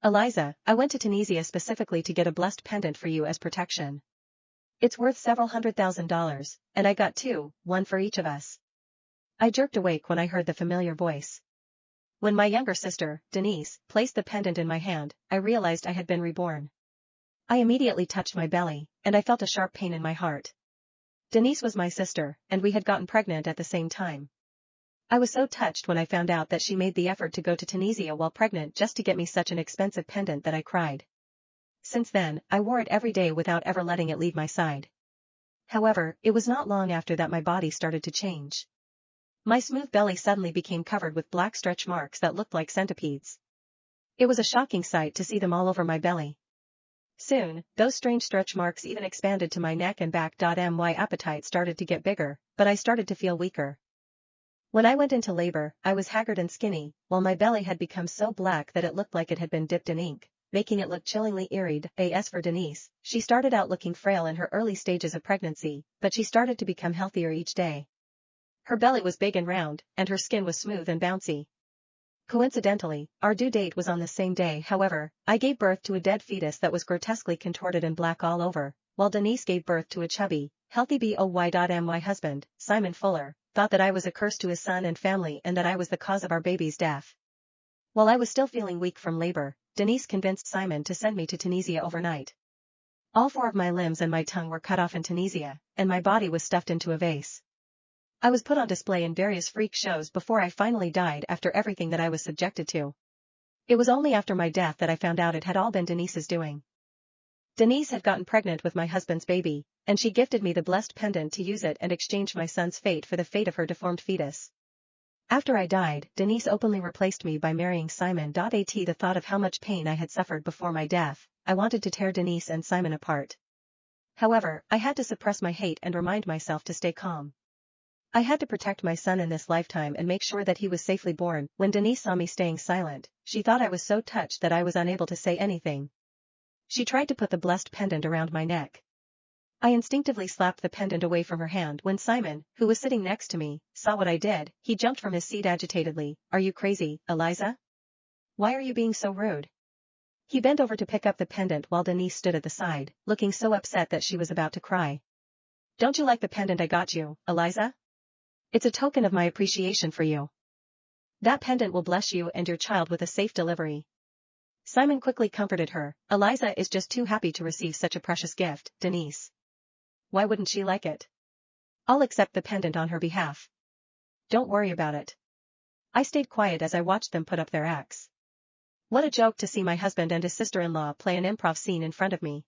Eliza, I went to Tunisia specifically to get a blessed pendant for you as protection. It's worth several $100,000, and I got two, one for each of us. I jerked awake when I heard the familiar voice. When my younger sister, Denise, placed the pendant in my hand, I realized I had been reborn. I immediately touched my belly, and I felt a sharp pain in my heart. Denise was my sister, and we had gotten pregnant at the same time. I was so touched when I found out that she made the effort to go to Tunisia while pregnant just to get me such an expensive pendant that I cried. Since then, I wore it every day without ever letting it leave my side. However, it was not long after that my body started to change. My smooth belly suddenly became covered with black stretch marks that looked like centipedes. It was a shocking sight to see them all over my belly. Soon, those strange stretch marks even expanded to my neck and back. My appetite started to get bigger, but I started to feel weaker. When I went into labor, I was haggard and skinny, while my belly had become so black that it looked like it had been dipped in ink, making it look chillingly eerie. As for Denise, she started out looking frail in her early stages of pregnancy, but she started to become healthier each day. Her belly was big and round, and her skin was smooth and bouncy. Coincidentally, our due date was on the same day. However, I gave birth to a dead fetus that was grotesquely contorted and black all over, while Denise gave birth to a chubby, healthy boy. My husband, Simon Fuller, thought that I was a curse to his son and family and that I was the cause of our baby's death. While I was still feeling weak from labor, Denise convinced Simon to send me to Tunisia overnight. All four of my limbs and my tongue were cut off in Tunisia, and my body was stuffed into a vase. I was put on display in various freak shows before I finally died after everything that I was subjected to. It was only after my death that I found out it had all been Denise's doing. Denise had gotten pregnant with my husband's baby, and she gifted me the blessed pendant to use it and exchange my son's fate for the fate of her deformed fetus. After I died, Denise openly replaced me by marrying Simon. At the thought of how much pain I had suffered before my death, I wanted to tear Denise and Simon apart. However, I had to suppress my hate and remind myself to stay calm. I had to protect my son in this lifetime and make sure that he was safely born. When Denise saw me staying silent, she thought I was so touched that I was unable to say anything. She tried to put the blessed pendant around my neck. I instinctively slapped the pendant away from her hand. When Simon, who was sitting next to me, saw what I did, he jumped from his seat agitatedly. "Are you crazy, Eliza? Why are you being so rude?" He bent over to pick up the pendant while Denise stood at the side, looking so upset that she was about to cry. "Don't you like the pendant I got you, Eliza? It's a token of my appreciation for you. That pendant will bless you and your child with a safe delivery." Simon quickly comforted her. "Eliza is just too happy to receive such a precious gift, Denise. Why wouldn't she like it? I'll accept the pendant on her behalf. Don't worry about it." I stayed quiet as I watched them put up their acts. What a joke to see my husband and his sister-in-law play an improv scene in front of me.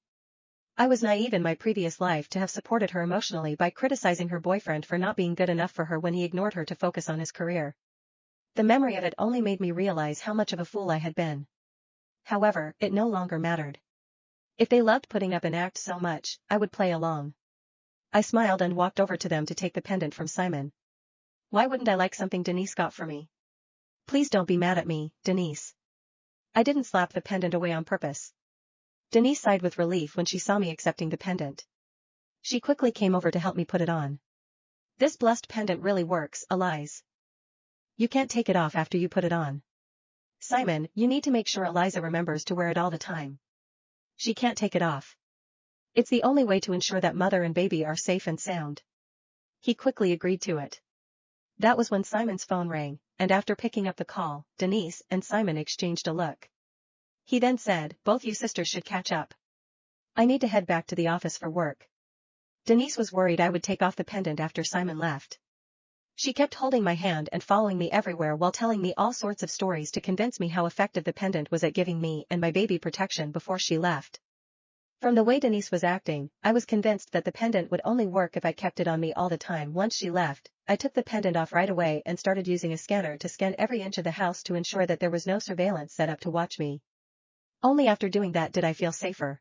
I was naive in my previous life to have supported her emotionally by criticizing her boyfriend for not being good enough for her when he ignored her to focus on his career. The memory of it only made me realize how much of a fool I had been. However, it no longer mattered. If they loved putting up an act so much, I would play along. I smiled and walked over to them to take the pendant from Simon. "Why wouldn't I like something Denise got for me? Please don't be mad at me, Denise. I didn't slap the pendant away on purpose." Denise sighed with relief when she saw me accepting the pendant. She quickly came over to help me put it on. "This blessed pendant really works, Eliza. You can't take it off after you put it on. Simon, you need to make sure Eliza remembers to wear it all the time. She can't take it off. It's the only way to ensure that mother and baby are safe and sound." He quickly agreed to it. That was when Simon's phone rang, and after picking up the call, Denise and Simon exchanged a look. He then said, "Both you sisters should catch up. I need to head back to the office for work." Denise was worried I would take off the pendant after Simon left. She kept holding my hand and following me everywhere while telling me all sorts of stories to convince me how effective the pendant was at giving me and my baby protection before she left. From the way Denise was acting, I was convinced that the pendant would only work if I kept it on me all the time. Once she left, I took the pendant off right away and started using a scanner to scan every inch of the house to ensure that there was no surveillance set up to watch me. Only after doing that did I feel safer.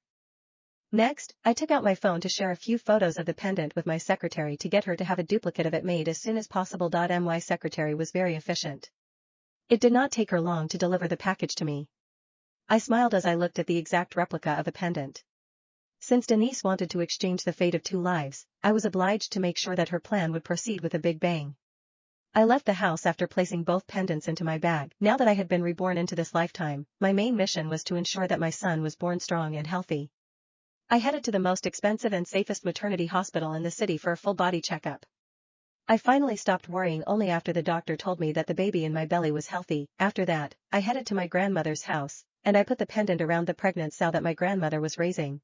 Next, I took out my phone to share a few photos of the pendant with my secretary to get her to have a duplicate of it made as soon as possible. My secretary was very efficient. It did not take her long to deliver the package to me. I smiled as I looked at the exact replica of the pendant. Since Denise wanted to exchange the fate of two lives, I was obliged to make sure that her plan would proceed with a big bang. I left the house after placing both pendants into my bag. Now that I had been reborn into this lifetime, my main mission was to ensure that my son was born strong and healthy. I headed to the most expensive and safest maternity hospital in the city for a full body checkup. I finally stopped worrying only after the doctor told me that the baby in my belly was healthy. After that, I headed to my grandmother's house, and I put the pendant around the pregnant sow that my grandmother was raising.